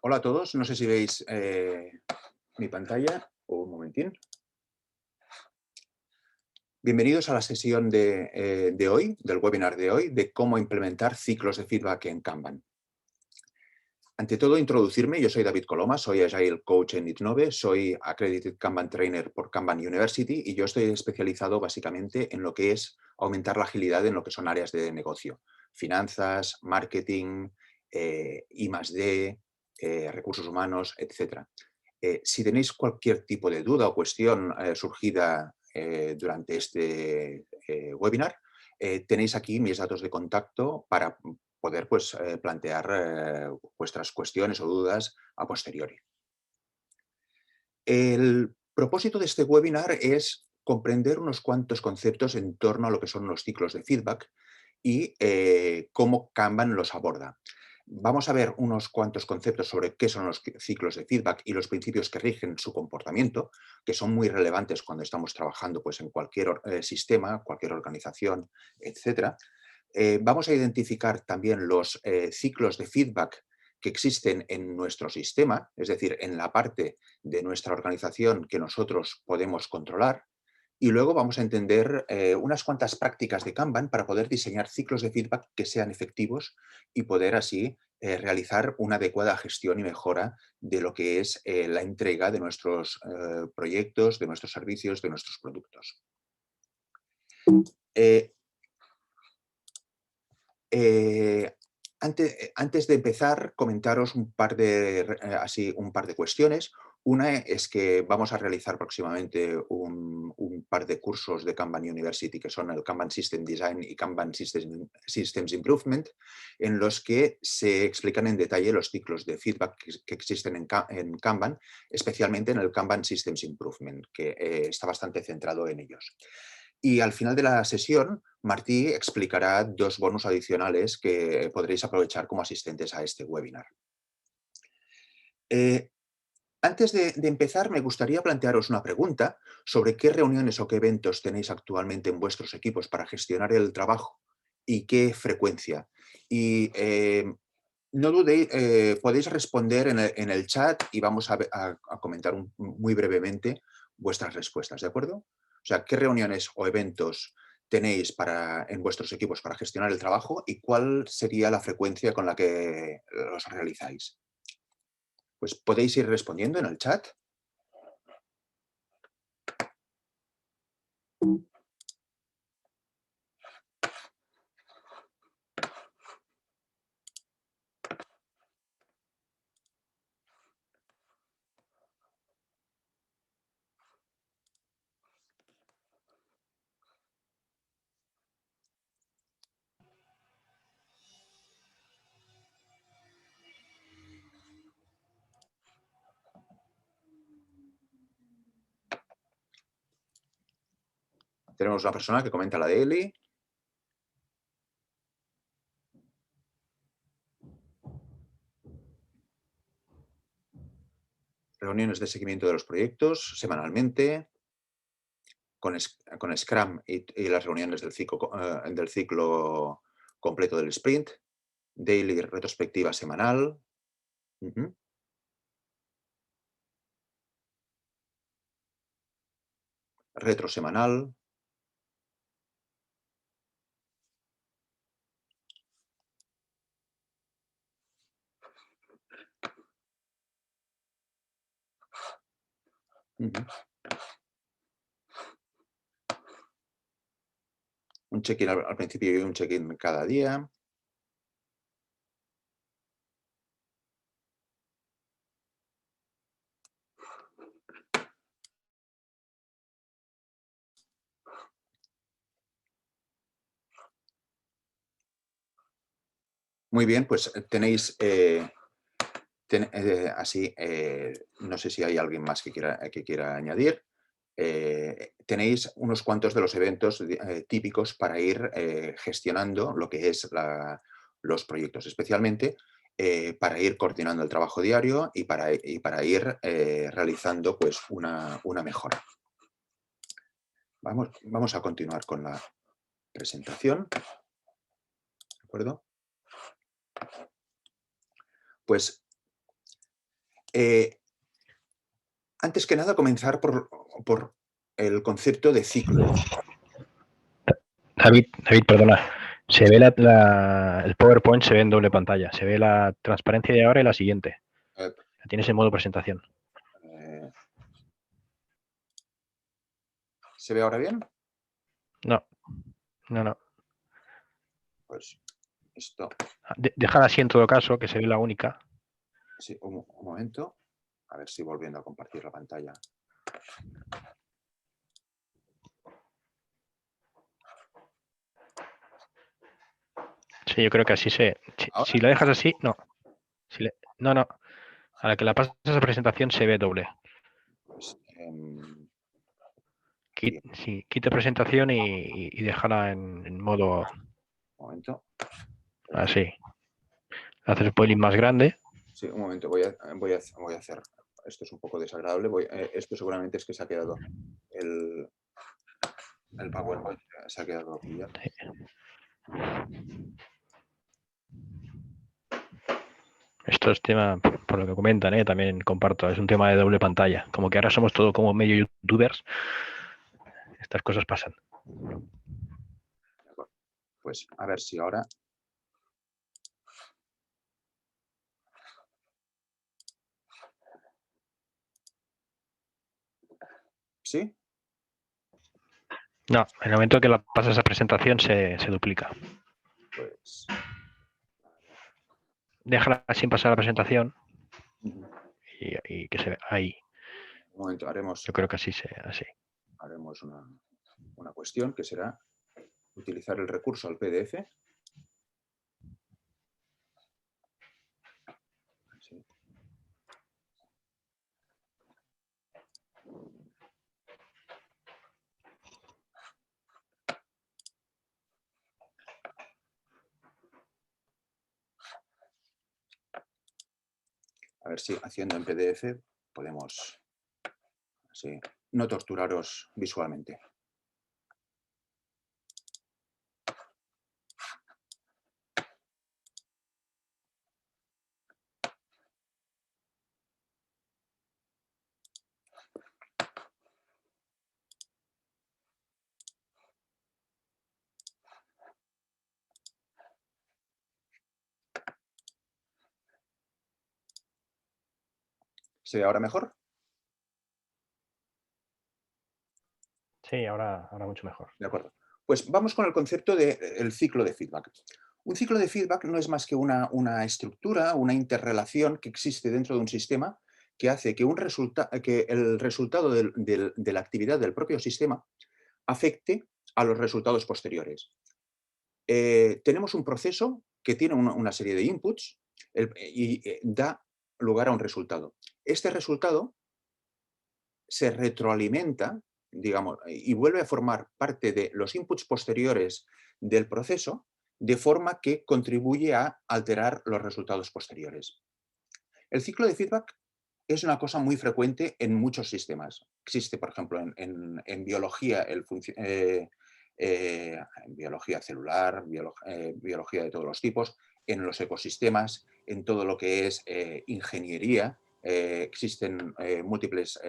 Hola a todos, no sé si veis mi pantalla. Un momentín. Bienvenidos a la sesión de hoy, del webinar de hoy, de cómo implementar ciclos de feedback en Kanban. Ante todo, introducirme, yo soy David Coloma, soy Agile Coach en Itnove, soy Accredited Kanban Trainer por Kanban University y yo estoy especializado básicamente en lo que es aumentar la agilidad en lo que son áreas de negocio, finanzas, marketing, I+D, recursos humanos, etc. Si tenéis cualquier tipo de duda o cuestión surgida durante este webinar, tenéis aquí mis datos de contacto para poder plantear vuestras cuestiones o dudas a posteriori. El propósito de este webinar es comprender unos cuantos conceptos en torno a lo que son los ciclos de feedback y cómo Kanban los aborda. Vamos a ver unos cuantos conceptos sobre qué son los ciclos de feedback y los principios que rigen su comportamiento, que son muy relevantes cuando estamos trabajando en cualquier sistema, cualquier organización, etc. Vamos a identificar también los ciclos de feedback que existen en nuestro sistema, es decir, en la parte de nuestra organización que nosotros podemos controlar. Y luego vamos a entender unas cuantas prácticas de Kanban para poder diseñar ciclos de feedback que sean efectivos y poder así realizar una adecuada gestión y mejora de lo que es la entrega de nuestros proyectos, de nuestros servicios, de nuestros productos. Eh, Eh, antes de empezar, comentaros un par de cuestiones. Una es que vamos a realizar próximamente un par de cursos de Kanban University, que son el Kanban System Design y Kanban Systems Improvement, en los que se explican en detalle los ciclos de feedback que existen en Kanban, especialmente en el Kanban Systems Improvement, que está bastante centrado en ellos. Y al final de la sesión, Martí explicará dos bonus adicionales que podréis aprovechar como asistentes a este webinar. Antes de empezar, me gustaría plantearos una pregunta sobre qué reuniones o qué eventos tenéis actualmente en vuestros equipos para gestionar el trabajo y qué frecuencia. Y no dudéis, podéis responder en el chat y vamos a comentar muy brevemente vuestras respuestas, ¿de acuerdo? O sea, ¿qué reuniones o eventos tenéis en vuestros equipos para gestionar el trabajo y cuál sería la frecuencia con la que los realizáis? Pues podéis ir respondiendo en el chat. Tenemos una persona que comenta la de Eli. Reuniones de seguimiento de los proyectos semanalmente, con Scrum y las reuniones del ciclo completo del sprint, daily retrospectiva semanal. Ujú. Retro semanal. Ujú. Un check-in al principio y un check-in cada día. Muy bien, pues tenéis así, no sé si hay alguien más que quiera añadir. Tenéis unos cuantos de los eventos típicos para ir gestionando lo que es los proyectos, especialmente para ir coordinando el trabajo diario y para ir realizando una mejora. Vamos a continuar con la presentación. ¿De acuerdo? Pues Antes que nada, comenzar por el concepto de ciclo de feedback. David, perdona. Se ve el PowerPoint se ve en doble pantalla. Se ve la transparencia de ahora y la siguiente. Eh, La tienes en modo presentación. eh, ¿Se ve ahora bien? No. Pues esto, Déjala así en todo caso, que se ve la única. sí, un momento. A ver si volviendo a compartir la pantalla. Sí, yo creo que así se... ¿Ahora? Si la dejas así, no. No. A la que la pasas a presentación se ve doble. Pues, bien, Sí, quita presentación y déjala en modo un momento. así. Haces el pelín más grande. Sí, un momento, voy a hacer. Esto es un poco desagradable. Esto seguramente es que se ha quedado el PowerPoint, se ha quedado pillado. Esto es tema, por lo que comentan, también comparto, es un tema de doble pantalla. Como que ahora somos todo como medio youtubers. Estas cosas pasan. Pues a ver si ahora. ¿Sí? No, en el momento que la pasas a presentación se duplica. Pues. Déjala sin pasar a la presentación Uh-huh. y que se vea ahí. Un momento, Yo creo que así. haremos una cuestión que será utilizar el recurso al PDF. Sí. A ver si haciendo en PDF podemos no torturaros visualmente. ¿Se ve ahora mejor? Sí, ahora mucho mejor. De acuerdo. Pues vamos con el concepto del ciclo de feedback. Un ciclo de feedback no es más que una estructura, una interrelación que existe dentro de un sistema que hace que el resultado de la actividad del propio sistema afecte a los resultados posteriores. Tenemos un proceso que tiene una serie de inputs y da lugar a un resultado. Este resultado se retroalimenta, digamos, y vuelve a formar parte de los inputs posteriores del proceso, de forma que contribuye a alterar los resultados posteriores. El ciclo de feedback es una cosa muy frecuente en muchos sistemas. Existe, por ejemplo, en biología, en biología celular, biología de todos los tipos, en los ecosistemas, en todo lo que es ingeniería. Existen múltiples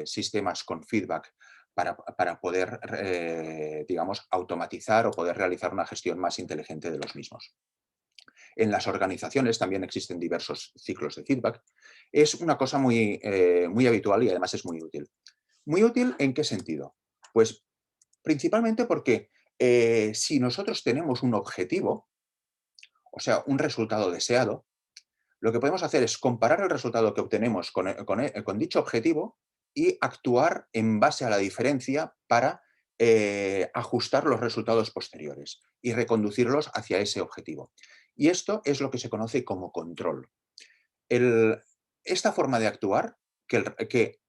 sistemas con feedback para poder, digamos, automatizar o poder realizar una gestión más inteligente de los mismos. En las organizaciones también existen diversos ciclos de feedback. Es una cosa muy habitual y además es muy útil. ¿Muy útil en qué sentido? Pues principalmente porque si nosotros tenemos un objetivo, o sea, un resultado deseado, lo que podemos hacer es comparar el resultado que obtenemos con dicho objetivo y actuar en base a la diferencia para ajustar los resultados posteriores y reconducirlos hacia ese objetivo. Y esto es lo que se conoce como control. Esta forma de actuar, que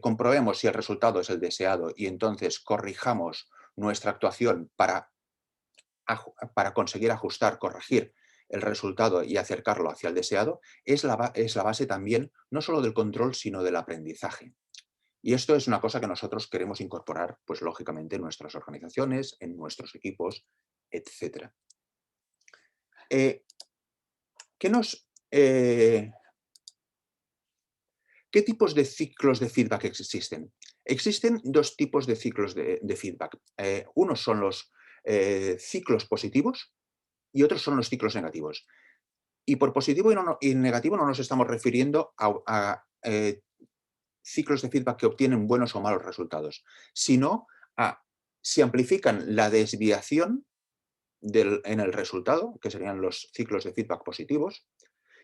comprobemos si el resultado es el deseado y entonces corrijamos nuestra actuación para conseguir ajustar, corregir el resultado y acercarlo hacia el deseado, es la base también no solo del control, sino del aprendizaje. Y esto es una cosa que nosotros queremos incorporar, pues lógicamente, en nuestras organizaciones, en nuestros equipos, etc. ¿Qué nos ¿Qué tipos de ciclos de feedback existen? Existen dos tipos de ciclos de feedback. Unos son los ciclos positivos y otros son los ciclos negativos. Y por positivo y negativo no nos estamos refiriendo a ciclos de feedback que obtienen buenos o malos resultados, sino a si amplifican la desviación en el resultado, que serían los ciclos de feedback positivos,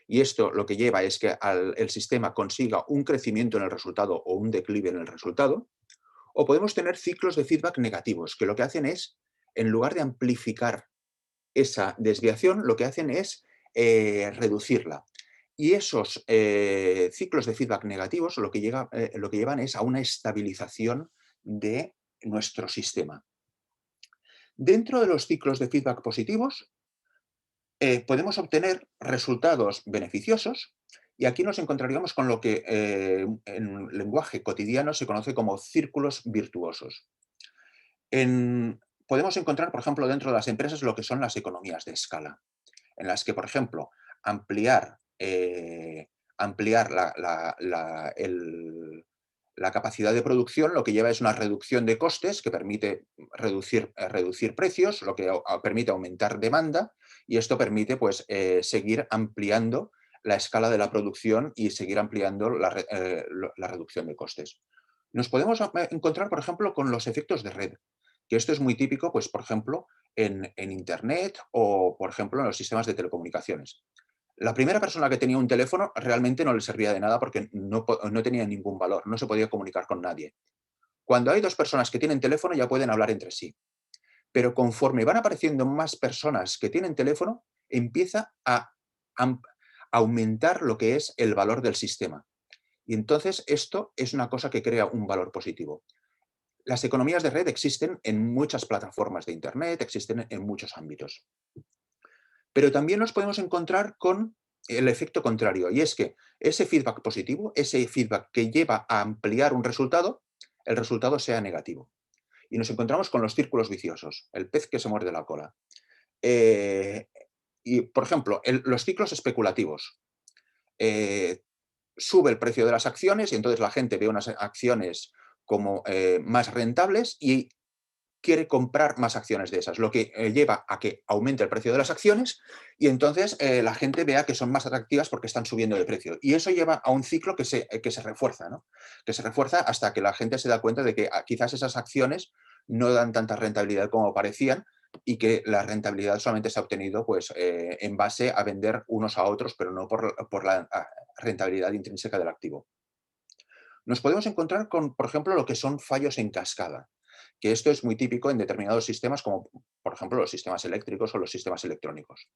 y esto lo que lleva es que el sistema consiga un crecimiento en el resultado o un declive en el resultado, o podemos tener ciclos de feedback negativos, que lo que hacen es, en lugar de amplificar esa desviación, lo que hacen es reducirla. Y esos ciclos de feedback negativos lo que llevan es a una estabilización de nuestro sistema. Dentro de los ciclos de feedback positivos, podemos obtener resultados beneficiosos y aquí nos encontraríamos con lo que en lenguaje cotidiano se conoce como círculos virtuosos. Podemos encontrar, por ejemplo, dentro de las empresas lo que son las economías de escala, en las que, por ejemplo, ampliar la capacidad de producción lo que lleva es una reducción de costes que permite reducir precios, lo que permite aumentar demanda y esto permite pues, seguir ampliando la escala de la producción y seguir ampliando la reducción de costes. Nos podemos encontrar, por ejemplo, con los efectos de red, que esto es muy típico, pues, por ejemplo, en Internet o, por ejemplo, en los sistemas de telecomunicaciones. La primera persona que tenía un teléfono realmente no le servía de nada porque no tenía ningún valor, no se podía comunicar con nadie. Cuando hay dos personas que tienen teléfono ya pueden hablar entre sí, pero conforme van apareciendo más personas que tienen teléfono, empieza a aumentar lo que es el valor del sistema. Y entonces esto es una cosa que crea un valor positivo. Las economías de red existen en muchas plataformas de Internet, existen en muchos ámbitos. Pero también nos podemos encontrar con el efecto contrario, y es que ese feedback positivo, ese feedback que lleva a ampliar un resultado, el resultado sea negativo. Y nos encontramos con los círculos viciosos, el pez que se muerde la cola. Y, por ejemplo, los ciclos especulativos. Sube el precio de las acciones y entonces la gente ve unas acciones como más rentables y quiere comprar más acciones de esas, lo que lleva a que aumente el precio de las acciones y entonces la gente vea que son más atractivas porque están subiendo de precio. Y eso lleva a un ciclo que se refuerza, ¿no? Que se refuerza hasta que la gente se da cuenta de que quizás esas acciones no dan tanta rentabilidad como parecían y que la rentabilidad solamente se ha obtenido pues, en base a vender unos a otros, pero no por la rentabilidad intrínseca del activo. Nos podemos encontrar con, por ejemplo, lo que son fallos en cascada, que esto es muy típico en determinados sistemas como, por ejemplo, los sistemas eléctricos o los sistemas electrónicos.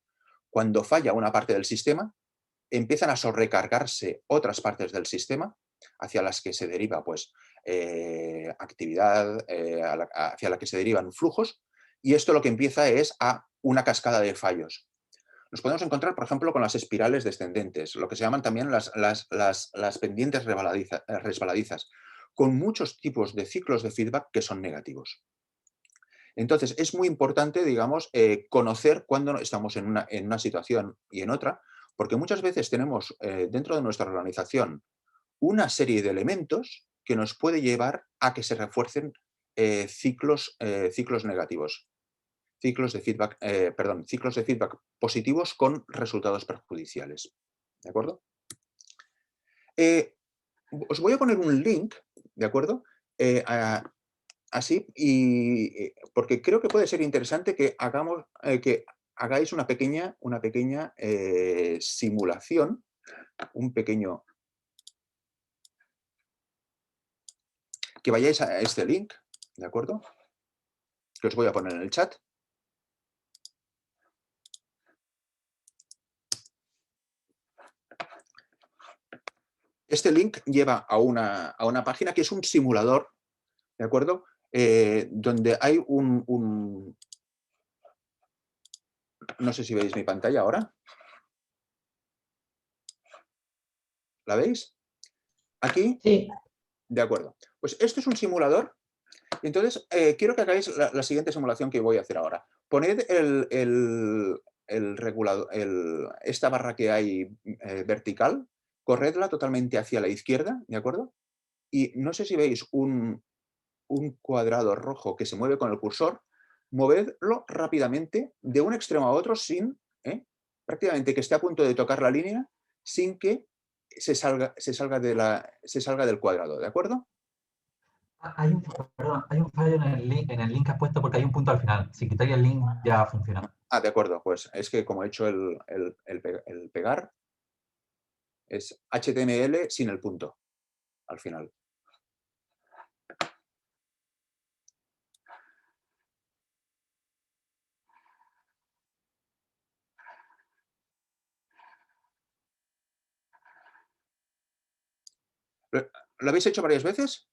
Cuando falla una parte del sistema, empiezan a sobrecargarse otras partes del sistema hacia las que se deriva pues, actividad, hacia la que se derivan flujos, y esto lo que empieza es a una cascada de fallos. Nos podemos encontrar, por ejemplo, con las espirales descendentes, lo que se llaman también las pendientes resbaladizas, con muchos tipos de ciclos de feedback que son negativos. Entonces, es muy importante, digamos, conocer cuándo estamos en una situación y en otra, porque muchas veces tenemos dentro de nuestra organización una serie de elementos que nos puede llevar a que se refuercen ciclos negativos. Ciclos de feedback positivos con resultados perjudiciales. ¿De acuerdo? Os voy a poner un link, ¿de acuerdo? Así, porque creo que puede ser interesante que hagáis una pequeña simulación, que vayáis a este link, ¿de acuerdo? Que os voy a poner en el chat. Este link lleva a una página que es un simulador, ¿de acuerdo? Donde hay no sé si veis mi pantalla ahora. ¿La veis? Aquí. Sí. De acuerdo. Pues esto es un simulador. Entonces, quiero que hagáis la siguiente simulación que voy a hacer ahora. Poned el regulador, esta barra que hay vertical corredla totalmente hacia la izquierda, ¿de acuerdo? Y no sé si veis un cuadrado rojo que se mueve con el cursor, movedlo rápidamente de un extremo a otro sin, prácticamente que esté a punto de tocar la línea, sin que se salga del cuadrado, ¿de acuerdo? Perdón, hay un fallo en el link que has puesto porque hay un punto al final. Si quitáis el link ya funciona. Ah, de acuerdo, pues es que como he hecho el pegar, es HTML sin el punto al final. ¿Lo habéis hecho varias veces?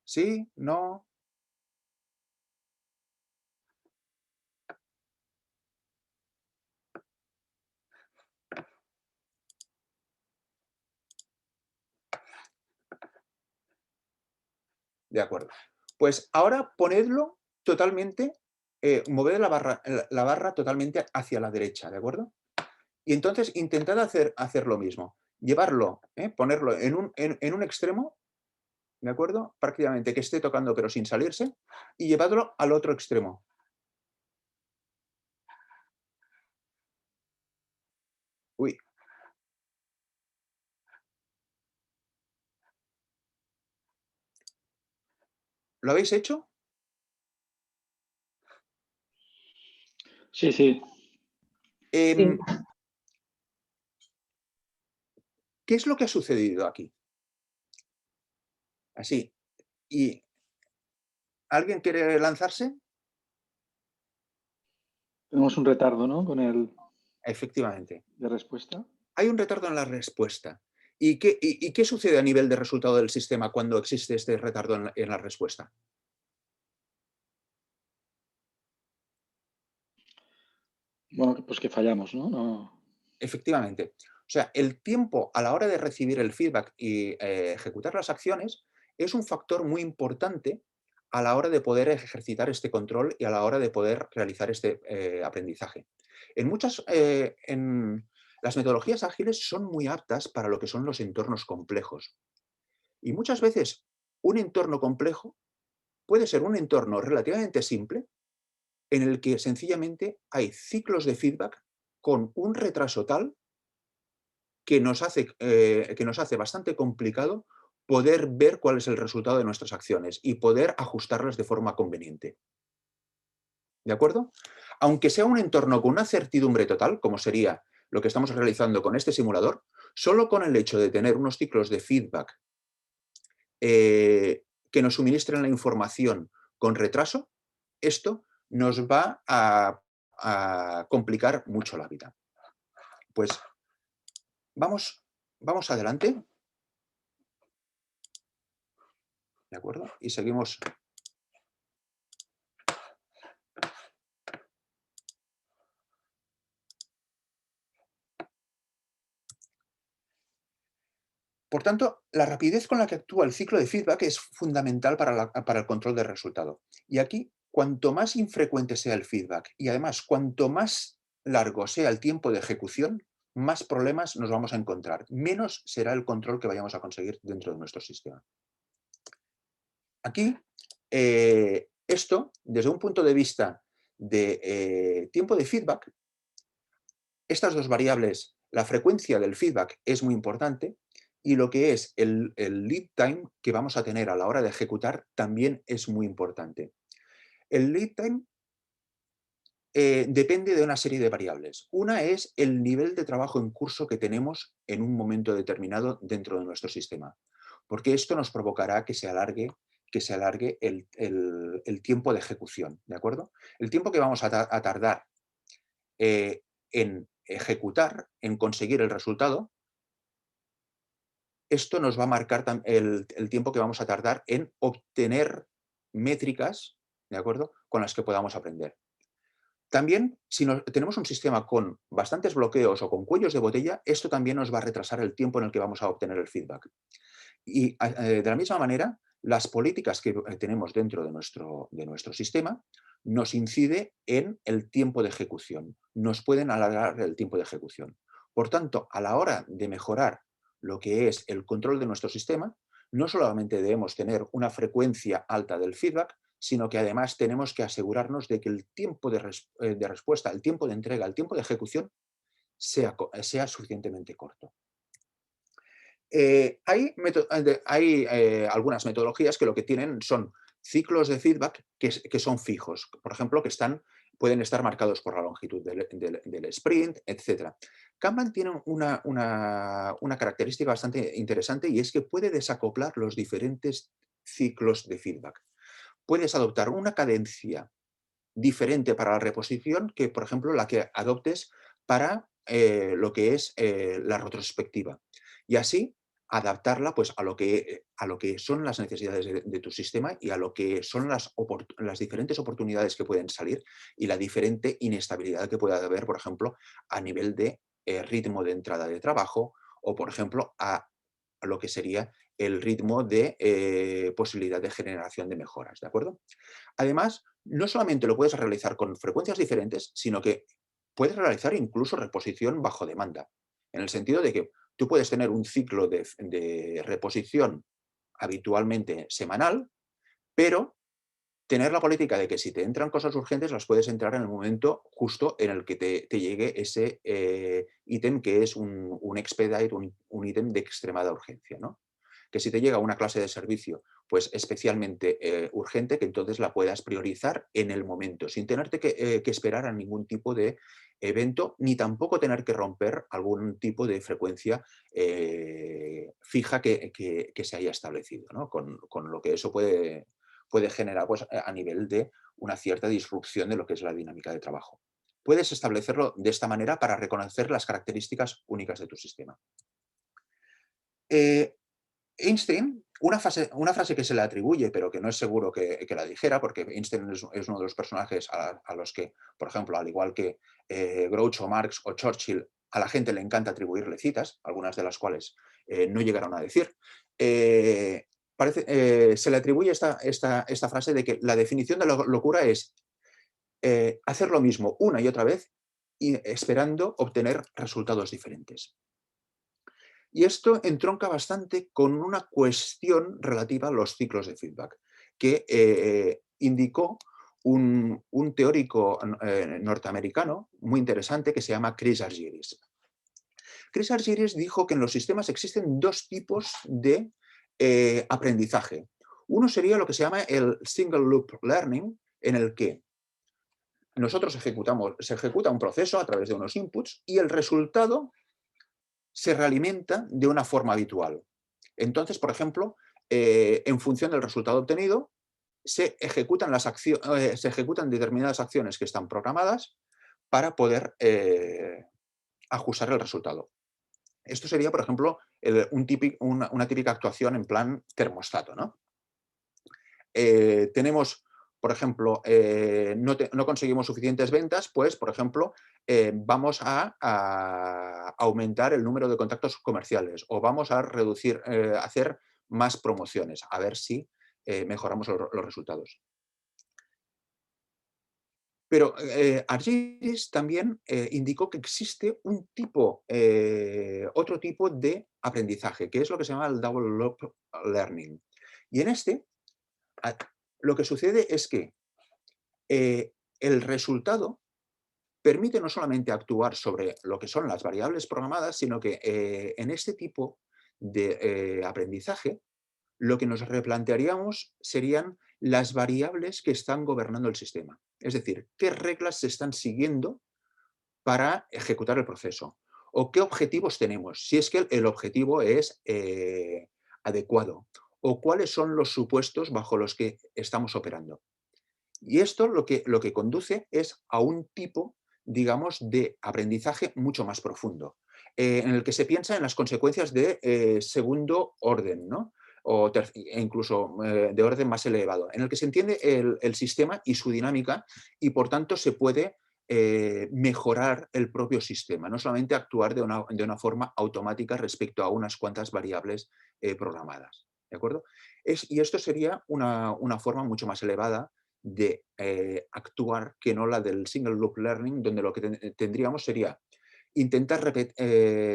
¿Sí? ¿No? De acuerdo. Pues ahora ponedlo totalmente, moved la barra totalmente hacia la derecha, ¿de acuerdo? Y entonces intentad hacer lo mismo. Llevarlo, ponerlo en un extremo, ¿de acuerdo? Prácticamente que esté tocando pero sin salirse, y llevadlo al otro extremo. Uy. ¿Lo habéis hecho? Sí, sí. Em, ¿Qué es lo que ha sucedido aquí? Así. ¿Y alguien quiere lanzarse? Tenemos un retardo, ¿no? Con el Efectivamente. de respuesta. Hay un retardo en la respuesta. ¿Y qué sucede a nivel de resultado del sistema cuando existe este retardo en la respuesta? Bueno, pues que fallamos, ¿no? No. Efectivamente. O sea, el tiempo a la hora de recibir el feedback y ejecutar las acciones es un factor muy importante a la hora de poder ejercitar este control y a la hora de poder realizar este aprendizaje. Las metodologías ágiles son muy aptas para lo que son los entornos complejos. Y muchas veces un entorno complejo puede ser un entorno relativamente simple en el que sencillamente hay ciclos de feedback con un retraso tal que nos hace bastante complicado poder ver cuál es el resultado de nuestras acciones y poder ajustarlas de forma conveniente. ¿De acuerdo? Aunque sea un entorno con una certidumbre total, como sería lo que estamos realizando con este simulador, solo con el hecho de tener unos ciclos de feedback que nos suministren la información con retraso, esto nos va a complicar mucho la vida. Pues vamos adelante. ¿De acuerdo? Y seguimos. Por tanto, la rapidez con la que actúa el ciclo de feedback es fundamental para el control del resultado. Y aquí, cuanto más infrecuente sea el feedback y además cuanto más largo sea el tiempo de ejecución, más problemas nos vamos a encontrar, menos será el control que vayamos a conseguir dentro de nuestro sistema. Aquí, esto, desde un punto de vista de tiempo de feedback, estas dos variables, la frecuencia del feedback es muy importante y lo que es el lead time que vamos a tener a la hora de ejecutar también es muy importante. El lead time depende de una serie de variables. Una es el nivel de trabajo en curso que tenemos en un momento determinado dentro de nuestro sistema, porque esto nos provocará que se alargue el tiempo de ejecución, ¿de acuerdo? El tiempo que vamos a tardar en ejecutar, en conseguir el resultado, esto nos va a marcar el tiempo que vamos a tardar en obtener métricas, ¿de acuerdo?, con las que podamos aprender. También, si tenemos un sistema con bastantes bloqueos o con cuellos de botella, esto también nos va a retrasar el tiempo en el que vamos a obtener el feedback. Y de la misma manera, las políticas que tenemos dentro de nuestro sistema nos incide en el tiempo de ejecución, nos pueden alargar el tiempo de ejecución. Por tanto, a la hora de mejorar lo que es el control de nuestro sistema, no solamente debemos tener una frecuencia alta del feedback, sino que además tenemos que asegurarnos de que el tiempo de respuesta, el tiempo de entrega, el tiempo de ejecución sea suficientemente corto. Hay algunas metodologías que lo que tienen son ciclos de feedback que son fijos, por ejemplo, pueden estar marcados por la longitud del sprint, etc. Kanban tiene una característica bastante interesante y es que puede desacoplar los diferentes ciclos de feedback. Puedes adoptar una cadencia diferente para la reposición que, por ejemplo, la que adoptes para lo que es la retrospectiva. Y así adaptarla pues, a lo que son las necesidades de tu sistema y a lo que son las diferentes oportunidades que pueden salir y la diferente inestabilidad que puede haber, por ejemplo, a nivel de ritmo de entrada de trabajo o, por ejemplo, a lo que sería el ritmo de posibilidad de generación de mejoras, ¿de acuerdo? Además, no solamente lo puedes realizar con frecuencias diferentes, sino que puedes realizar incluso reposición bajo demanda, en el sentido de que tú puedes tener un ciclo de reposición habitualmente semanal, pero tener la política de que si te entran cosas urgentes las puedes entrar en el momento justo en el que te llegue ese ítem que es un expedite, un ítem de extremada urgencia, ¿no? Que si te llega una clase de servicio pues especialmente urgente, que entonces la puedas priorizar en el momento, sin tenerte que esperar a ningún tipo de evento, ni tampoco tener que romper algún tipo de frecuencia fija que se haya establecido, ¿no? Con lo que eso puede generar pues, a nivel de una cierta disrupción de lo que es la dinámica de trabajo. Puedes establecerlo de esta manera para reconocer las características únicas de tu sistema. Einstein, una frase que se le atribuye, pero que no es seguro que la dijera, porque Einstein es uno de los personajes a los que, por ejemplo, al igual que Groucho Marx o Churchill, a la gente le encanta atribuirle citas, algunas de las cuales no llegaron a decir. Se le atribuye esta frase de que la definición de la locura es hacer lo mismo una y otra vez y esperando obtener resultados diferentes. Y esto entronca bastante con una cuestión relativa a los ciclos de feedback, que indicó un teórico norteamericano muy interesante que se llama Chris Argyris. Chris Argyris dijo que en los sistemas existen dos tipos de aprendizaje. Uno sería lo que se llama el single loop learning, en el que nosotros se ejecuta un proceso a través de unos inputs y el resultado se realimenta de una forma habitual. Entonces, por ejemplo, en función del resultado obtenido, se ejecutan determinadas acciones que están programadas para poder ajustar el resultado. Esto sería, por ejemplo, una típica actuación en plan termostato, ¿no? Tenemos, por ejemplo, no conseguimos suficientes ventas, pues, por ejemplo, vamos a aumentar el número de contactos comerciales o vamos a hacer más promociones, a ver si mejoramos los resultados. Pero Argyris también indicó que existe otro tipo de aprendizaje, que es lo que se llama el double loop learning. Y en lo que sucede es que el resultado permite no solamente actuar sobre lo que son las variables programadas, sino que en este tipo de aprendizaje lo que nos replantearíamos serían las variables que están gobernando el sistema. Es decir, qué reglas se están siguiendo para ejecutar el proceso o qué objetivos tenemos, si es que el objetivo es adecuado o cuáles son los supuestos bajo los que estamos operando. Y esto lo que conduce es a un tipo, digamos, de aprendizaje mucho más profundo, en el que se piensa en las consecuencias de segundo orden, ¿no? E incluso de orden más elevado, en el que se entiende el sistema y su dinámica y, por tanto, se puede mejorar el propio sistema, no solamente actuar de una forma automática respecto a unas cuantas variables programadas. ¿De acuerdo? Y esto sería una forma mucho más elevada de actuar que no la del single loop learning, donde lo que tendríamos sería intentar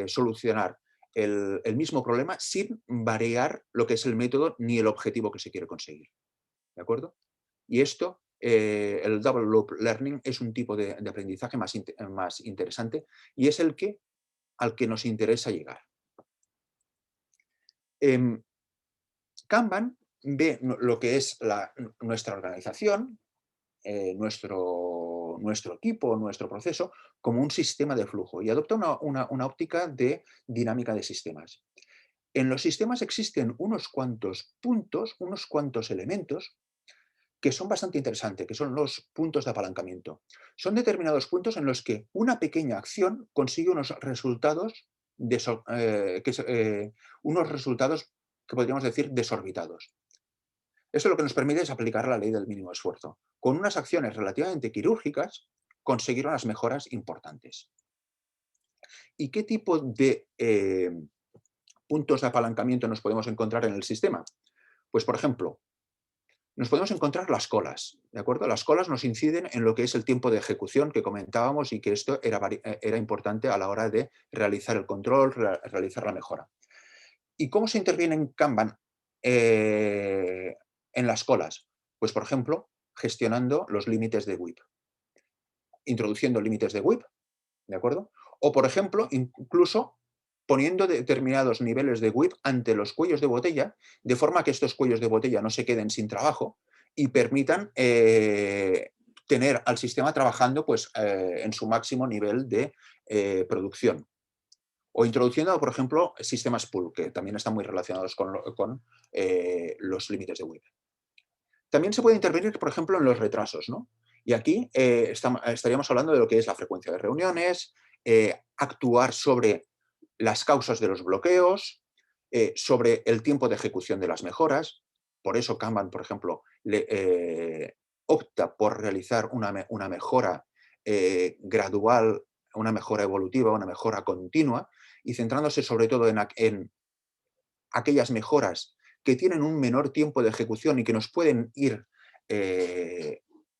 solucionar el mismo problema sin variar lo que es el método ni el objetivo que se quiere conseguir. ¿De acuerdo? Y esto, el double loop learning, es un tipo de aprendizaje más interesante y es al que nos interesa llegar. Kanban ve lo que es nuestra organización, nuestro equipo, nuestro proceso, como un sistema de flujo y adopta una óptica de dinámica de sistemas. En los sistemas existen unos cuantos puntos, unos cuantos elementos que son bastante interesantes, que son los puntos de apalancamiento. Son determinados puntos en los que una pequeña acción consigue unos resultados, unos resultados que podríamos decir desorbitados. Eso lo que nos permite es aplicar la ley del mínimo esfuerzo. Con unas acciones relativamente quirúrgicas, conseguir unas mejoras importantes. ¿Y qué tipo de puntos de apalancamiento nos podemos encontrar en el sistema? Pues, por ejemplo, nos podemos encontrar las colas, ¿de acuerdo? Las colas nos inciden en lo que es el tiempo de ejecución que comentábamos y que esto era importante a la hora de realizar el control, realizar la mejora. ¿Y cómo se interviene en Kanban en las colas? Pues, por ejemplo, gestionando los límites de WIP, introduciendo límites de WIP, ¿de acuerdo? O, por ejemplo, incluso poniendo determinados niveles de WIP ante los cuellos de botella, de forma que estos cuellos de botella no se queden sin trabajo y permitan tener al sistema trabajando pues, en su máximo nivel de producción. O introduciendo, por ejemplo, sistemas pool, que también están muy relacionados con los límites de WIP. También se puede intervenir, por ejemplo, en los retrasos, ¿no? Y aquí estaríamos hablando de lo que es la frecuencia de reuniones, actuar sobre las causas de los bloqueos, sobre el tiempo de ejecución de las mejoras. Por eso Kanban, por ejemplo, opta por realizar una mejora gradual, una mejora evolutiva, una mejora continua, y centrándose sobre todo en aquellas mejoras que tienen un menor tiempo de ejecución y que nos pueden ir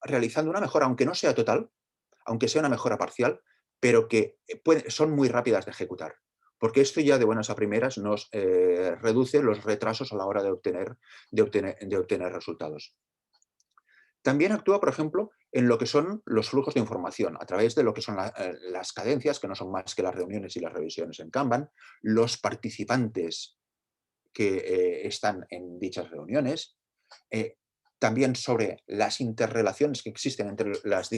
realizando una mejora, aunque no sea total, aunque sea una mejora parcial, pero que son muy rápidas de ejecutar. Porque esto ya de buenas a primeras nos reduce los retrasos a la hora de obtener resultados. También actúa, por ejemplo, en lo que son los flujos de información, a través de lo que son las cadencias, que no son más que las reuniones y las revisiones en Kanban, los participantes que están en dichas reuniones, también sobre las interrelaciones que existen entre los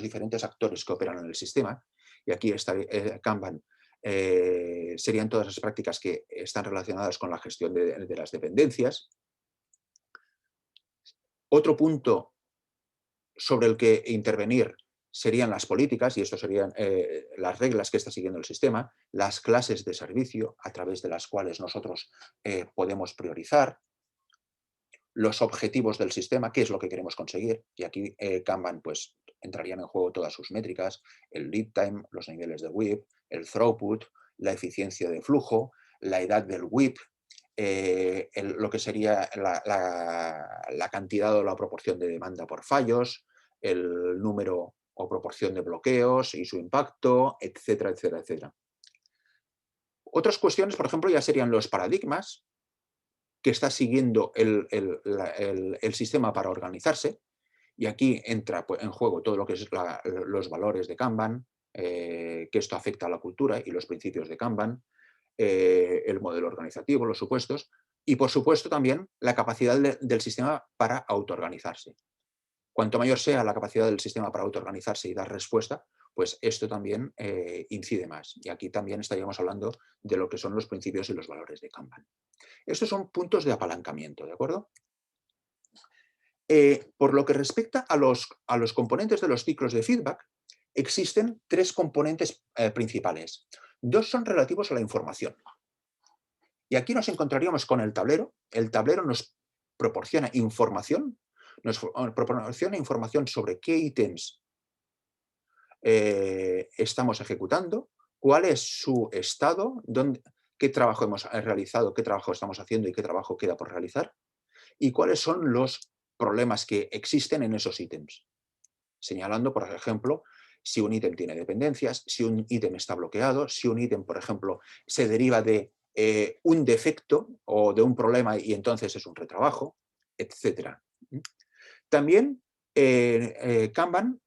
diferentes actores que operan en el sistema, y aquí está Kanban, serían todas las prácticas que están relacionadas con la gestión de las dependencias. Otro punto sobre el que intervenir serían las políticas, y esto serían las reglas que está siguiendo el sistema, las clases de servicio a través de las cuales nosotros podemos priorizar, los objetivos del sistema, qué es lo que queremos conseguir, y aquí Kanban pues entrarían en juego todas sus métricas, el lead time, los niveles de WIP, el throughput, la eficiencia de flujo, la edad del WIP, lo que sería la cantidad o la proporción de demanda por fallos, el número o proporción de bloqueos y su impacto, etcétera, etcétera, etcétera. Otras cuestiones, por ejemplo, ya serían los paradigmas que está siguiendo el sistema para organizarse, y aquí entra pues, en juego todo lo que es los valores de Kanban, que esto afecta a la cultura y los principios de Kanban, el modelo organizativo, los supuestos, y por supuesto también la capacidad del sistema para autoorganizarse. Cuanto mayor sea la capacidad del sistema para autoorganizarse y dar respuesta, pues esto también incide más. Y aquí también estaríamos hablando de lo que son los principios y los valores de Kanban. Estos son puntos de apalancamiento, ¿de acuerdo? Por lo que respecta a los componentes de los ciclos de feedback, existen tres componentes principales. Dos son relativos a la información. Y aquí nos encontraríamos con el tablero. El tablero nos proporciona información, sobre qué ítems estamos ejecutando, cuál es su estado, qué trabajo hemos realizado, qué trabajo estamos haciendo y qué trabajo queda por realizar, y cuáles son los problemas que existen en esos ítems. Señalando, por ejemplo, si un ítem tiene dependencias, si un ítem está bloqueado, si un ítem, por ejemplo, se deriva de un defecto o de un problema y entonces es un retrabajo, etc. También Kanban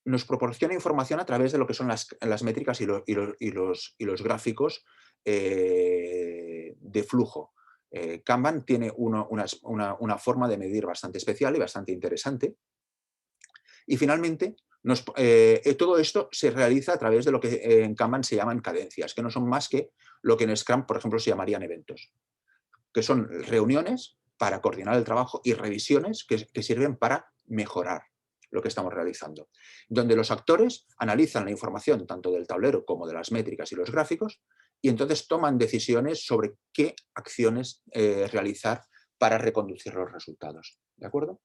nos proporciona información a través de lo que son las métricas y los gráficos de flujo. Kanban tiene una forma de medir bastante especial y bastante interesante. Y finalmente, todo esto se realiza a través de lo que en Kanban se llaman cadencias, que no son más que lo que en Scrum, por ejemplo, se llamarían eventos, que son reuniones para coordinar el trabajo y revisiones que sirven para mejorar lo que estamos realizando, donde los actores analizan la información tanto del tablero como de las métricas y los gráficos y entonces toman decisiones sobre qué acciones realizar para reconducir los resultados. ¿De acuerdo?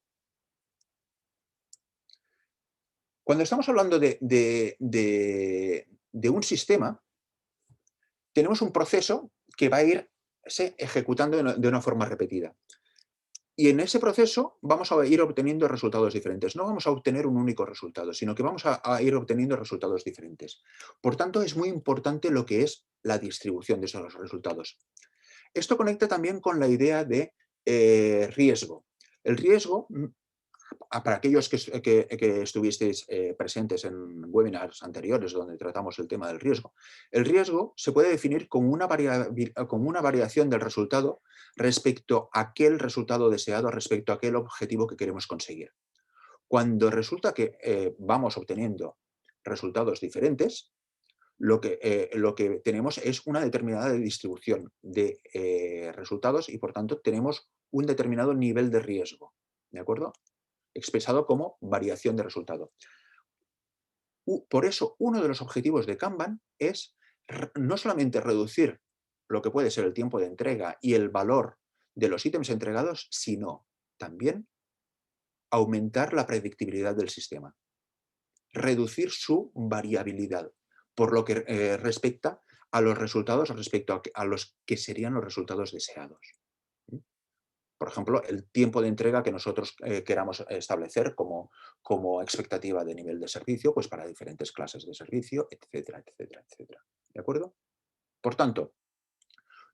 Cuando estamos hablando de un sistema, tenemos un proceso que va a irse ejecutando de una forma repetida. Y en ese proceso vamos a ir obteniendo resultados diferentes. No vamos a obtener un único resultado, sino que vamos a ir obteniendo resultados diferentes. Por tanto, es muy importante lo que es la distribución de esos resultados. Esto conecta también con la idea de riesgo. El riesgo, para aquellos que estuvisteis presentes en webinars anteriores donde tratamos el tema del riesgo, el riesgo se puede definir como una variación del resultado respecto a aquel resultado deseado, respecto a aquel objetivo que queremos conseguir. Cuando resulta que vamos obteniendo resultados diferentes, lo que tenemos es una determinada distribución de resultados y, por tanto, tenemos un determinado nivel de riesgo. ¿De acuerdo? Expresado como variación de resultado. Por eso, uno de los objetivos de Kanban es no solamente reducir lo que puede ser el tiempo de entrega y el valor de los ítems entregados, sino también aumentar la predictibilidad del sistema, reducir su variabilidad, por lo que respecta a los resultados respecto a los que serían los resultados deseados. Por ejemplo, el tiempo de entrega que nosotros queramos establecer como expectativa de nivel de servicio, pues para diferentes clases de servicio, etcétera, etcétera, etcétera. ¿De acuerdo? Por tanto,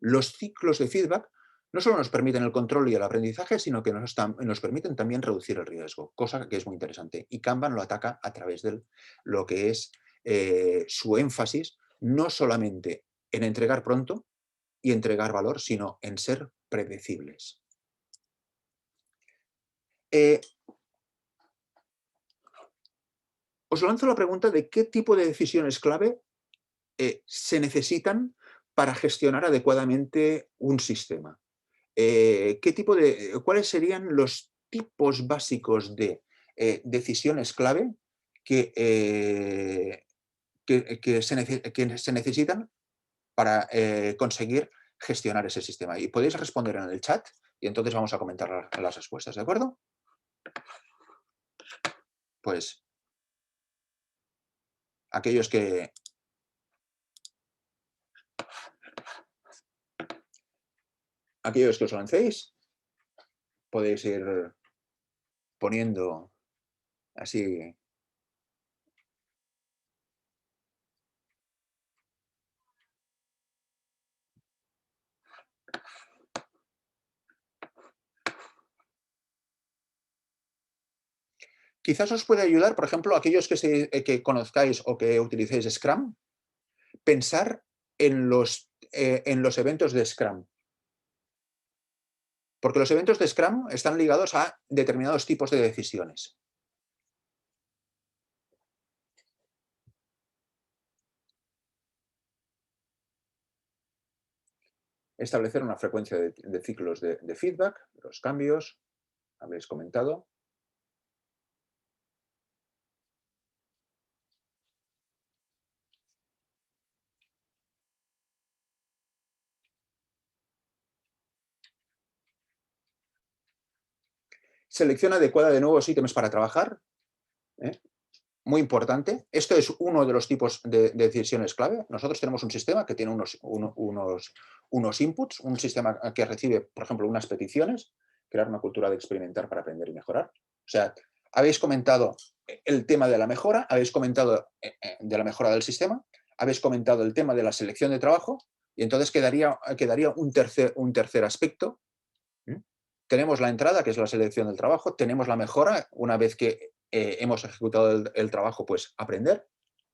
los ciclos de feedback no solo nos permiten el control y el aprendizaje, sino que nos permiten también reducir el riesgo, cosa que es muy interesante. Y Kanban lo ataca a través de lo que es su énfasis, no solamente en entregar pronto y entregar valor, sino en ser predecibles. Os lanzo la pregunta de qué tipo de decisiones clave se necesitan para gestionar adecuadamente un sistema. ¿Cuáles serían los tipos básicos de decisiones clave que se necesitan para conseguir gestionar ese sistema? Y podéis responder en el chat y entonces vamos a comentar las respuestas, ¿de acuerdo? Pues aquellos que os lancéis, podéis ir poniendo así. Quizás os puede ayudar, por ejemplo, aquellos que conozcáis o que utilicéis Scrum, pensar en los eventos de Scrum. Porque los eventos de Scrum están ligados a determinados tipos de decisiones. Establecer una frecuencia de ciclos de feedback, los cambios, habéis comentado. Selección adecuada de nuevos ítems para trabajar. muy importante. Esto es uno de los tipos de decisiones clave. Nosotros tenemos un sistema que tiene unos inputs, un sistema que recibe, por ejemplo, unas peticiones, crear una cultura de experimentar para aprender y mejorar. O sea, habéis comentado el tema de la mejora, habéis comentado de la mejora del sistema, habéis comentado el tema de la selección de trabajo y entonces quedaría un tercer aspecto. Tenemos la entrada, que es la selección del trabajo, tenemos la mejora, una vez que hemos ejecutado el trabajo, pues aprender,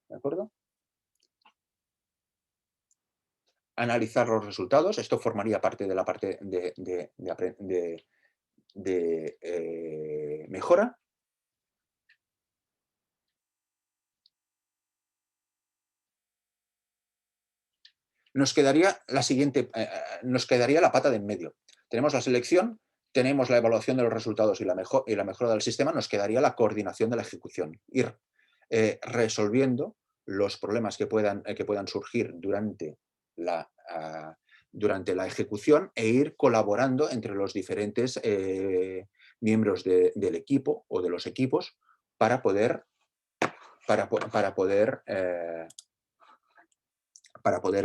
¿de acuerdo? Analizar los resultados, esto formaría parte de la parte de mejora. Nos quedaría la siguiente, nos quedaría la pata de en medio. Tenemos la selección, tenemos la evaluación de los resultados y la mejora del sistema, nos quedaría la coordinación de la ejecución, ir resolviendo los problemas que puedan surgir durante la ejecución e ir colaborando entre los diferentes miembros del equipo o de los equipos para poder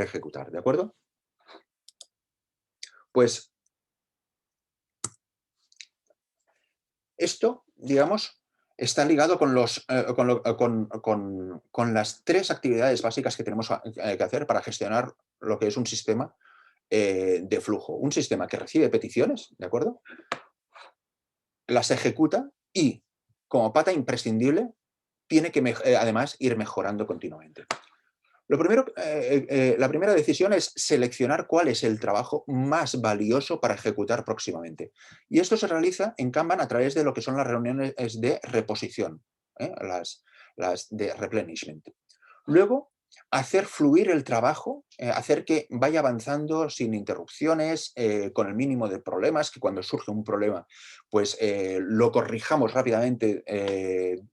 ejecutar, ¿de acuerdo? Pues esto, digamos, está ligado con las tres actividades básicas que tenemos que hacer para gestionar lo que es un sistema de flujo. Un sistema que recibe peticiones, ¿de acuerdo? Las ejecuta y, como pata imprescindible, tiene que además ir mejorando continuamente. Lo primero, la primera decisión es seleccionar cuál es el trabajo más valioso para ejecutar próximamente. Y esto se realiza en Kanban a través de lo que son las reuniones de reposición, las de replenishment. Luego, hacer fluir el trabajo, hacer que vaya avanzando sin interrupciones, con el mínimo de problemas, que cuando surge un problema, pues lo corrijamos rápidamente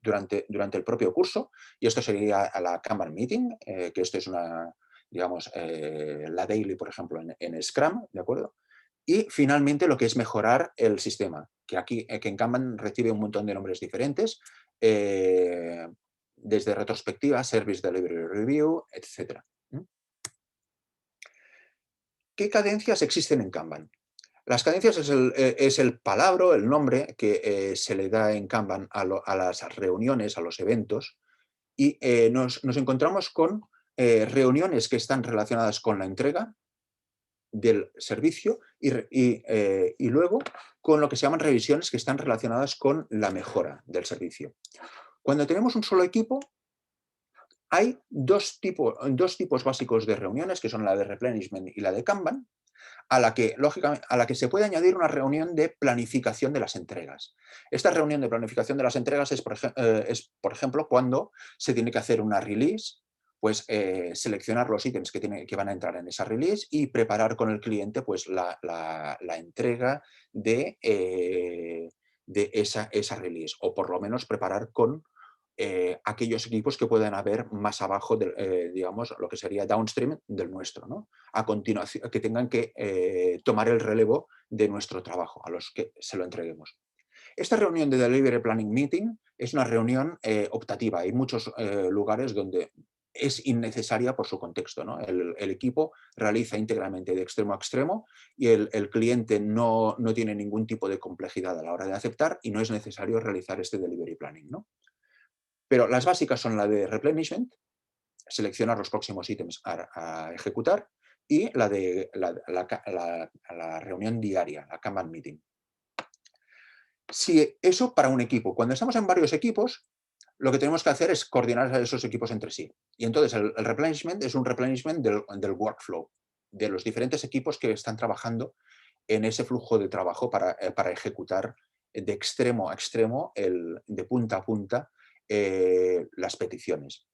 durante el propio curso, y esto sería a la Kanban Meeting, que esto es una, digamos, la daily, por ejemplo, en Scrum, ¿de acuerdo? Y finalmente lo que es mejorar el sistema, que en Kanban recibe un montón de nombres diferentes, desde retrospectiva, Service Delivery Review, etc. ¿Qué cadencias existen en Kanban? Las cadencias es el palabra, el nombre que se le da en Kanban a las reuniones, a los eventos, y nos encontramos con reuniones que están relacionadas con la entrega del servicio y luego con lo que se llaman revisiones que están relacionadas con la mejora del servicio. Cuando tenemos un solo equipo, hay dos tipos básicos de reuniones, que son la de replenishment y la de Kanban, a la que se puede añadir una reunión de planificación de las entregas. Esta reunión de planificación de las entregas es, por ejemplo, cuando se tiene que hacer una release, pues seleccionar los ítems que van a entrar en esa release y preparar con el cliente pues, la entrega de esa release, o por lo menos preparar con aquellos equipos que puedan haber más abajo, digamos, lo que sería downstream del nuestro, ¿no? A continuación, que tengan que tomar el relevo de nuestro trabajo, a los que se lo entreguemos. Esta reunión de Delivery Planning Meeting es una reunión optativa. Hay muchos lugares donde es innecesaria por su contexto, ¿no? El equipo realiza íntegramente de extremo a extremo y el cliente no tiene ningún tipo de complejidad a la hora de aceptar y no es necesario realizar este Delivery Planning, ¿no? Pero las básicas son la de replenishment, seleccionar los próximos ítems a ejecutar, y la de la reunión diaria, la Kanban Meeting. Si eso para un equipo. Cuando estamos en varios equipos, lo que tenemos que hacer es coordinar a esos equipos entre sí. Y entonces el replenishment es un replenishment del workflow, de los diferentes equipos que están trabajando en ese flujo de trabajo para ejecutar de extremo a extremo, de punta a punta, las peticiones.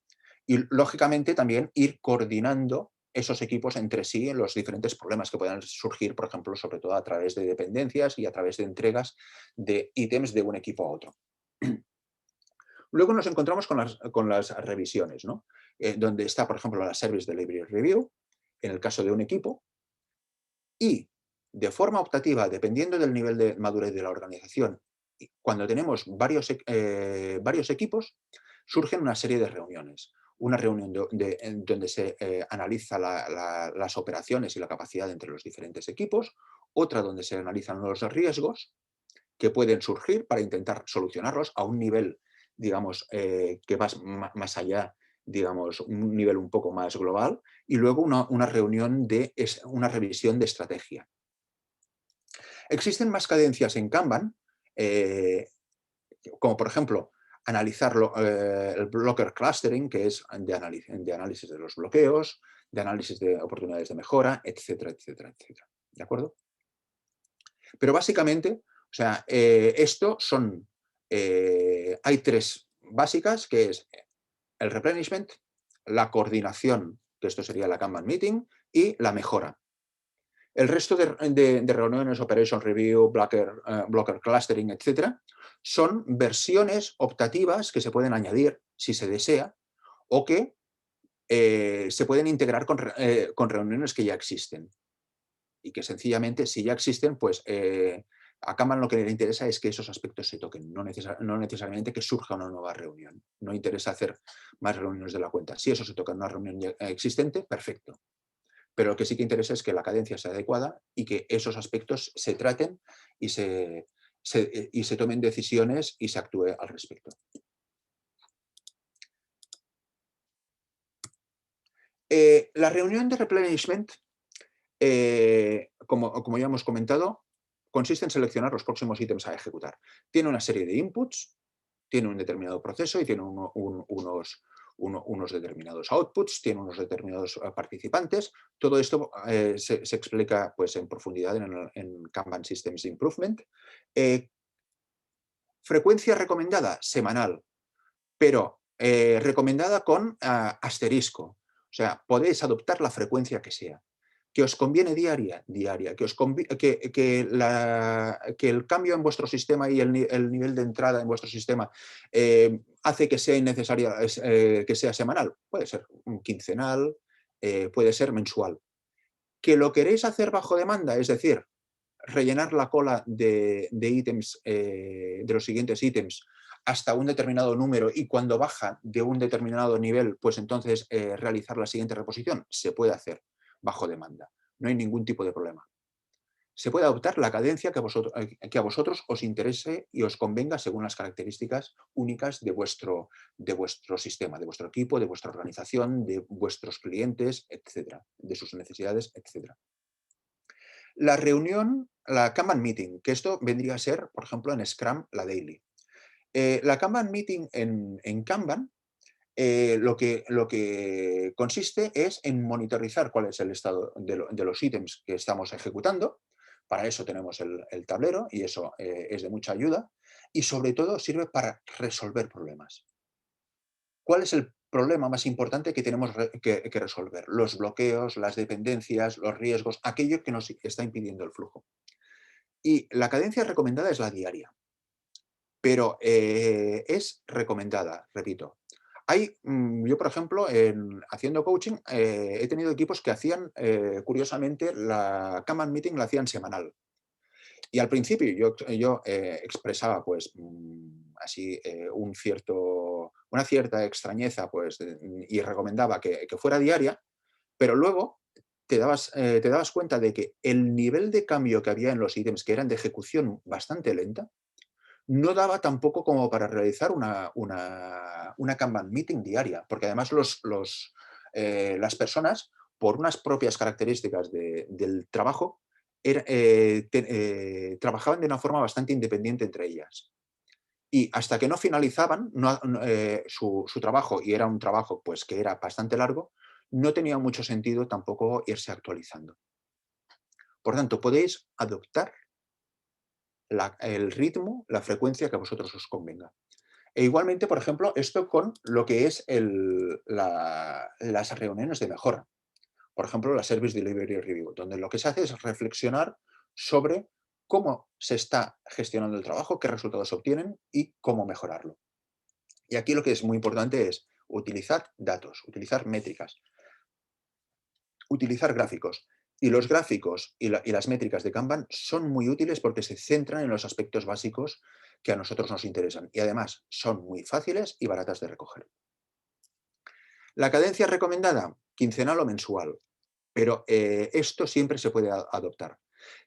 Y lógicamente también ir coordinando esos equipos entre sí en los diferentes problemas que puedan surgir, por ejemplo, sobre todo a través de dependencias y a través de entregas de ítems de un equipo a otro. Luego nos encontramos con las revisiones, ¿no? Donde está, por ejemplo, la Service Delivery Review, en el caso de un equipo, y de forma optativa, dependiendo del nivel de madurez de la organización, cuando tenemos varios equipos, surgen una serie de reuniones. Una reunión en donde se analiza las operaciones y la capacidad entre los diferentes equipos, otra donde se analizan los riesgos que pueden surgir para intentar solucionarlos a un nivel, digamos, que va más allá, digamos, un nivel un poco más global, y luego una reunión una revisión de estrategia. Existen más cadencias en Kanban, como por ejemplo analizar el blocker clustering, que es de análisis de los bloqueos, de análisis de oportunidades de mejora, etcétera, etcétera, etcétera. ¿De acuerdo? Pero básicamente, o sea, esto son, hay tres básicas, que es el replenishment, la coordinación, que esto sería la Kanban meeting, y la mejora. El resto de reuniones, Operation Review, Blocker Clustering, etcétera, son versiones optativas que se pueden añadir si se desea o que se pueden integrar con reuniones que ya existen. Y que sencillamente, si ya existen, pues a Kanban lo que le interesa es que esos aspectos se toquen, no necesariamente que surja una nueva reunión. No interesa hacer más reuniones de la cuenta. Si eso se toca en una reunión ya existente, perfecto. Pero lo que sí que interesa es que la cadencia sea adecuada y que esos aspectos se traten y se tomen decisiones y se actúe al respecto. La reunión de replenishment, como ya hemos comentado, consiste en seleccionar los próximos ítems a ejecutar. Tiene una serie de inputs, tiene un determinado proceso y tiene unos determinados outputs, tiene unos determinados participantes. Todo esto se explica pues, en profundidad en Kanban Systems Improvement. Frecuencia recomendada, semanal, pero recomendada con asterisco. O sea, podéis adoptar la frecuencia que sea. ¿Que os conviene diaria? Diaria. Que el cambio en vuestro sistema y el nivel de entrada en vuestro sistema hace que sea innecesario que sea semanal. Puede ser quincenal, puede ser mensual. ¿Que lo queréis hacer bajo demanda? Es decir, rellenar la cola de ítems, de los siguientes ítems, hasta un determinado número y cuando baja de un determinado nivel, pues entonces realizar la siguiente reposición. Se puede hacer bajo demanda. No hay ningún tipo de problema. Se puede adoptar la cadencia que a vosotros os interese y os convenga según las características únicas de vuestro sistema, de vuestro equipo, de vuestra organización, de vuestros clientes, etcétera, de sus necesidades, etcétera. La reunión, la Kanban Meeting, que esto vendría a ser, por ejemplo, en Scrum, la Daily. La Kanban Meeting en Kanban lo que consiste es en monitorizar cuál es el estado de los ítems que estamos ejecutando. Para eso tenemos el tablero y eso es de mucha ayuda. Y sobre todo sirve para resolver problemas. ¿Cuál es el problema más importante que tenemos que resolver? Los bloqueos, las dependencias, los riesgos, aquello que nos está impidiendo el flujo. Y la cadencia recomendada es la diaria. Pero es recomendada, repito. Yo, por ejemplo, haciendo coaching, he tenido equipos que hacían, curiosamente, la Kanban Meeting la hacían semanal. Y al principio yo expresaba, pues, así, una cierta extrañeza, pues, y recomendaba que fuera diaria, pero luego te dabas cuenta de que el nivel de cambio que había en los ítems, que eran de ejecución bastante lenta, no daba tampoco como para realizar una Kanban Meeting diaria, porque además las personas, por unas propias características del trabajo, trabajaban de una forma bastante independiente entre ellas. Y hasta que no finalizaban su trabajo, y era un trabajo pues, que era bastante largo, no tenía mucho sentido tampoco irse actualizando. Por tanto, podéis adoptar el ritmo, la frecuencia que a vosotros os convenga. E igualmente, por ejemplo, esto con lo que es las reuniones de mejora. Por ejemplo, la Service Delivery Review, donde lo que se hace es reflexionar sobre cómo se está gestionando el trabajo, qué resultados se obtienen y cómo mejorarlo. Y aquí lo que es muy importante es utilizar datos, utilizar métricas, utilizar gráficos. Y los gráficos y las métricas de Kanban son muy útiles porque se centran en los aspectos básicos que a nosotros nos interesan. Y además son muy fáciles y baratas de recoger. La cadencia recomendada, quincenal o mensual. Pero esto siempre se puede adoptar.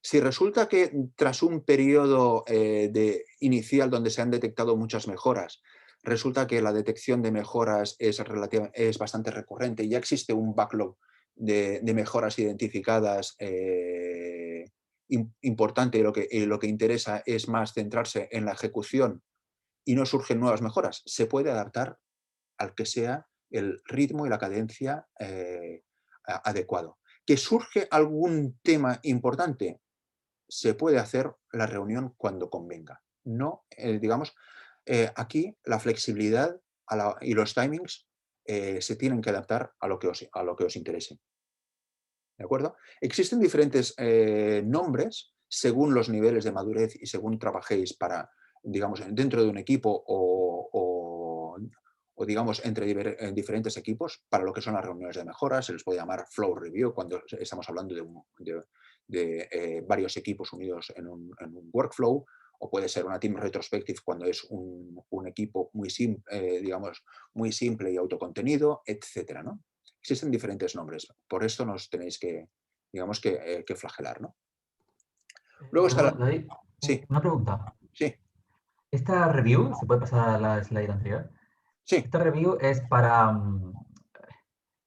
Si resulta que tras un periodo inicial donde se han detectado muchas mejoras, resulta que la detección de mejoras es bastante recurrente y ya existe un backlog de mejoras identificadas importante, y lo que interesa es más centrarse en la ejecución y no surgen nuevas mejoras, se puede adaptar al que sea el ritmo y la cadencia adecuado. ¿Que surge algún tema importante? Se puede hacer la reunión cuando convenga. No, digamos, aquí la flexibilidad y los timings se tienen que adaptar a lo que os interese. ¿De acuerdo? Existen diferentes nombres según los niveles de madurez y según trabajéis digamos, dentro de un equipo o digamos, entre diferentes equipos para lo que son las reuniones de mejora. Se les puede llamar flow review cuando estamos hablando de varios equipos unidos en un workflow, o puede ser una team retrospective cuando es un equipo muy simple y autocontenido, etcétera, ¿no? Existen diferentes nombres, por esto nos tenéis que, digamos, que flagelar, ¿no? Luego está David, Sí, una pregunta. sí, Esta review, ¿se puede pasar a la slide anterior? sí. Esta review es para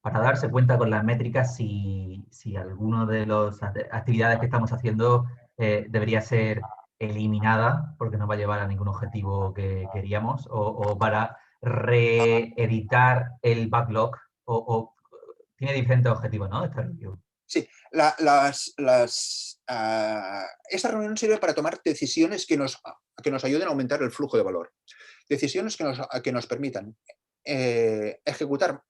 darse cuenta con las métricas si alguno de las actividades que estamos haciendo debería ser eliminada porque no va a llevar a ningún objetivo que queríamos, o para reeditar el backlog, o tiene diferentes objetivos, ¿no? Esta review. Sí, esta reunión sirve para tomar decisiones que nos ayuden a aumentar el flujo de valor. Decisiones que nos permitan ejecutar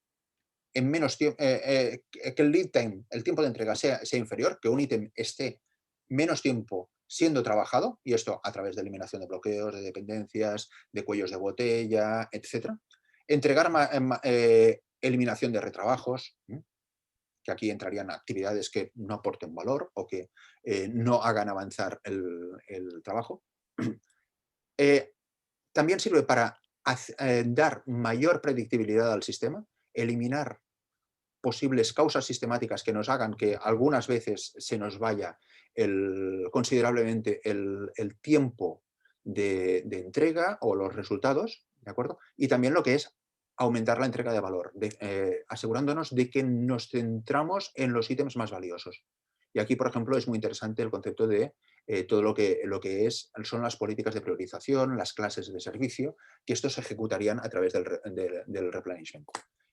en menos tiempo, que el lead time, el tiempo de entrega sea inferior, que un ítem esté menos tiempo siendo trabajado, y esto a través de eliminación de bloqueos, de dependencias, de cuellos de botella, etc. Entregar eliminación de retrabajos, que aquí entrarían actividades que no aporten valor o que no hagan avanzar el trabajo. También sirve para dar mayor predictibilidad al sistema, eliminar posibles causas sistemáticas que nos hagan que algunas veces se nos vaya considerablemente el tiempo de entrega o los resultados, ¿de acuerdo? Y también lo que es aumentar la entrega de valor, asegurándonos de que nos centramos en los ítems más valiosos. Y aquí, por ejemplo, es muy interesante el concepto de todo lo que son las políticas de priorización, las clases de servicio, que estos se ejecutarían a través del replenishment.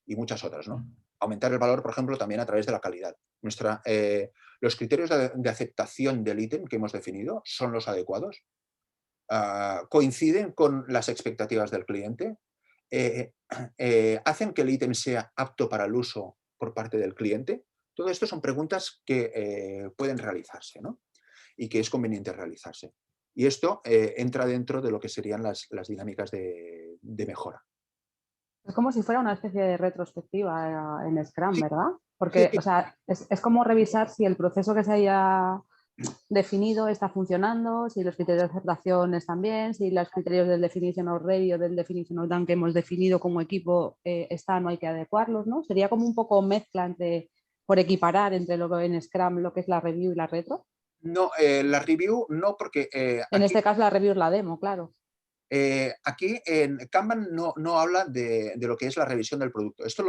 Y muchas otras, ¿no? Aumentar el valor, por ejemplo, también a través de la calidad. Los criterios de aceptación del ítem que hemos definido son los adecuados, coinciden con las expectativas del cliente, hacen que el ítem sea apto para el uso por parte del cliente. Todo esto son preguntas que pueden realizarse, ¿no? Y que es conveniente realizarse. Y esto entra dentro de lo que serían las dinámicas de mejora. Es como si fuera una especie de retrospectiva en Scrum, Sí. ¿verdad? Porque, Sí. o sea, es como revisar si el proceso que se haya definido está funcionando, si los criterios de aceptación están bien, si los criterios del definition of ready o del definition of done que hemos definido como equipo están o hay que adecuarlos, ¿no? Sería como un poco mezcla por equiparar entre lo que en Scrum, lo que es la review y la retro. No, la review no, porque En este caso la review es la demo, claro. Aquí en Kanban no habla de lo que es la revisión del producto. Esto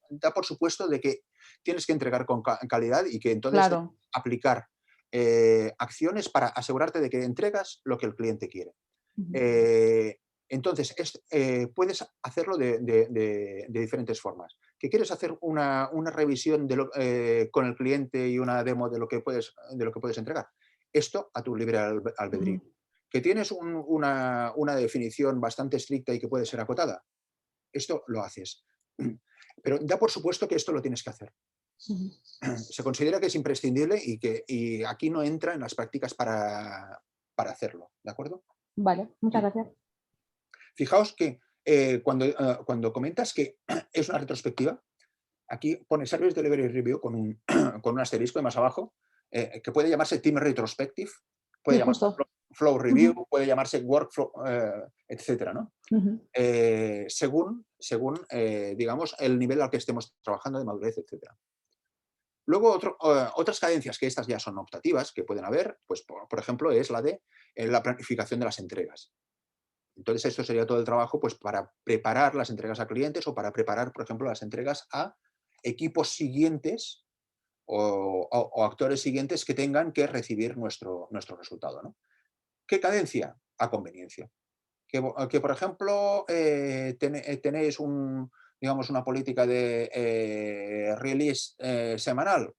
da por supuesto de que tienes que entregar con calidad y que entonces Claro. aplicar acciones para asegurarte de que entregas lo que el cliente quiere. Entonces, puedes hacerlo de diferentes formas. ¿Que quieres hacer una revisión con el cliente y una demo de lo que puedes entregar? Esto a tu libre albedrío. ¿Que tienes una definición bastante estricta y que puede ser acotada? Esto lo haces. Pero da por supuesto que esto lo tienes que hacer. Se considera que es imprescindible y aquí no entra en las prácticas para hacerlo. ¿De acuerdo? Vale, muchas gracias. Fijaos que cuando comentas que es una retrospectiva, aquí pone Service Delivery Review con un asterisco más abajo, que puede llamarse Team Retrospective, puede Sí, llamarse justo. flow review, puede llamarse workflow, etcétera, ¿no? Según digamos, el nivel al que estemos trabajando de madurez, etcétera. Luego, otras cadencias, que estas ya son optativas, que pueden haber, pues por ejemplo, es la de la planificación de las entregas. Entonces, esto sería todo el trabajo pues, para preparar las entregas a clientes o para preparar, por ejemplo, las entregas a equipos siguientes o actores siguientes que tengan que recibir nuestro resultado, ¿no? ¿Qué cadencia? A conveniencia. Que por ejemplo, tenéis digamos, una política de release semanal,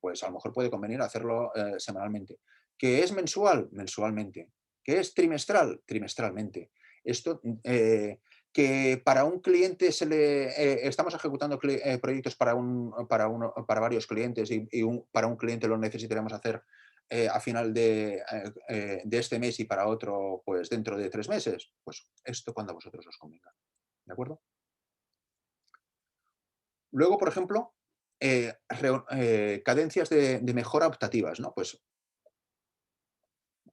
pues a lo mejor puede convenir hacerlo semanalmente. ¿Que es mensual? Mensualmente. ¿Que es trimestral? Trimestralmente. Esto, que para un cliente estamos ejecutando proyectos para varios clientes y para un cliente lo necesitaremos hacer a final de este mes y para otro pues dentro de 3 meses. Pues esto cuando a vosotros os convenga. ¿De acuerdo? Luego, por ejemplo, cadencias de mejora optativas, ¿no? Pues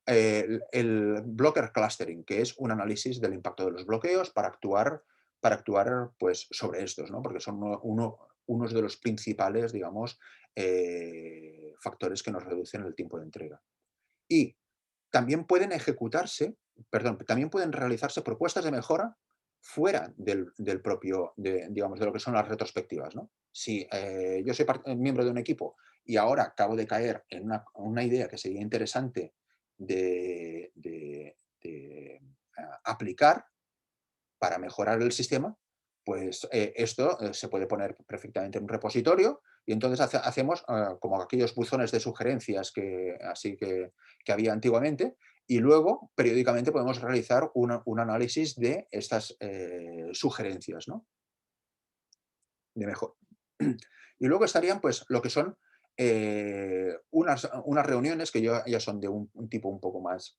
el blocker clustering, que es un análisis del impacto de los bloqueos para actuar pues, sobre estos, ¿no? Porque son unos de los principales, digamos, factores que nos reducen el tiempo de entrega. Y también pueden también pueden realizarse propuestas de mejora fuera del propio, digamos, de lo que son las retrospectivas, ¿no? Si yo soy miembro de un equipo y ahora acabo de caer en una idea que sería interesante de aplicar para mejorar el sistema, pues esto se puede poner perfectamente en un repositorio y entonces hacemos como aquellos buzones de sugerencias que había antiguamente y luego periódicamente podemos realizar un análisis de estas sugerencias, ¿no? De mejor. Y luego estarían pues lo que son unas reuniones que ya son de un tipo un poco más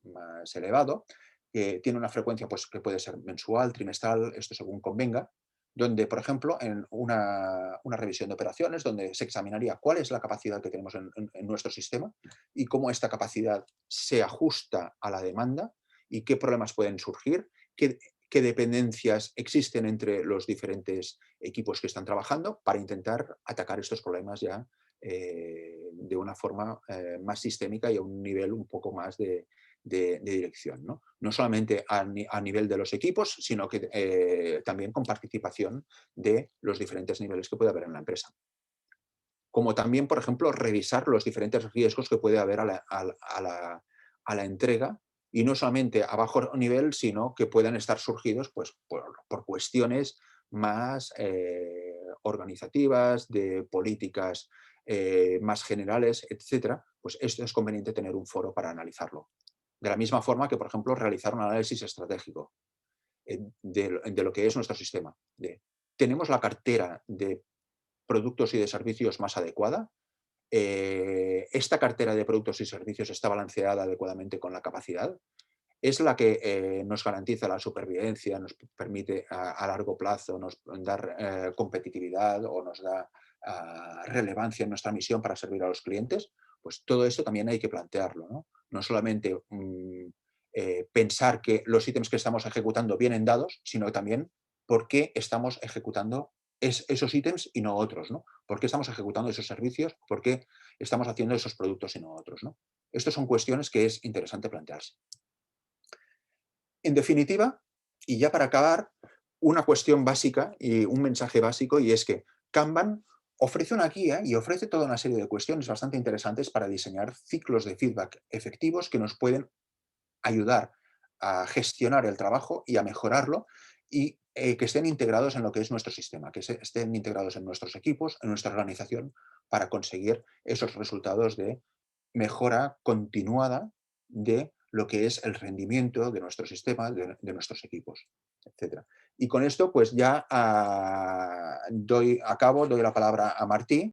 elevado, que tiene una frecuencia pues, que puede ser mensual, trimestral, esto según convenga, donde, por ejemplo, en una revisión de operaciones, donde se examinaría cuál es la capacidad que tenemos en nuestro sistema y cómo esta capacidad se ajusta a la demanda y qué problemas pueden surgir, qué dependencias existen entre los diferentes equipos que están trabajando para intentar atacar estos problemas ya de una forma más sistémica y a un nivel un poco más de dirección. No solamente a nivel de los equipos, sino que también con participación de los diferentes niveles que puede haber en la empresa. Como también, por ejemplo, revisar los diferentes riesgos que puede haber a la entrega y no solamente a bajo nivel, sino que puedan estar surgidos pues, por cuestiones más organizativas, de políticas más generales, etcétera. Pues esto es conveniente tener un foro para analizarlo. De la misma forma que, por ejemplo, realizar un análisis estratégico de lo que es nuestro sistema. ¿Tenemos la cartera de productos y de servicios más adecuada? ¿Esta cartera de productos y servicios está balanceada adecuadamente con la capacidad? ¿Es la que nos garantiza la supervivencia, nos permite a largo plazo nos dar competitividad o nos da relevancia en nuestra misión para servir a los clientes? Pues todo esto también hay que plantearlo, ¿no? No solamente pensar que los ítems que estamos ejecutando vienen dados, sino también por qué estamos ejecutando esos ítems y no otros, ¿no? ¿Por qué estamos ejecutando esos servicios? ¿Por qué estamos haciendo esos productos y no otros, ¿no? Estas son cuestiones que es interesante plantearse. En definitiva, y ya para acabar, una cuestión básica y un mensaje básico, y es que Kanban ofrece una guía y ofrece toda una serie de cuestiones bastante interesantes para diseñar ciclos de feedback efectivos que nos pueden ayudar a gestionar el trabajo y a mejorarlo y que estén integrados en lo que es nuestro sistema, que estén integrados en nuestros equipos, en nuestra organización, para conseguir esos resultados de mejora continuada de lo que es el rendimiento de nuestro sistema, de nuestros equipos, etc. Y con esto pues ya doy la palabra a Martí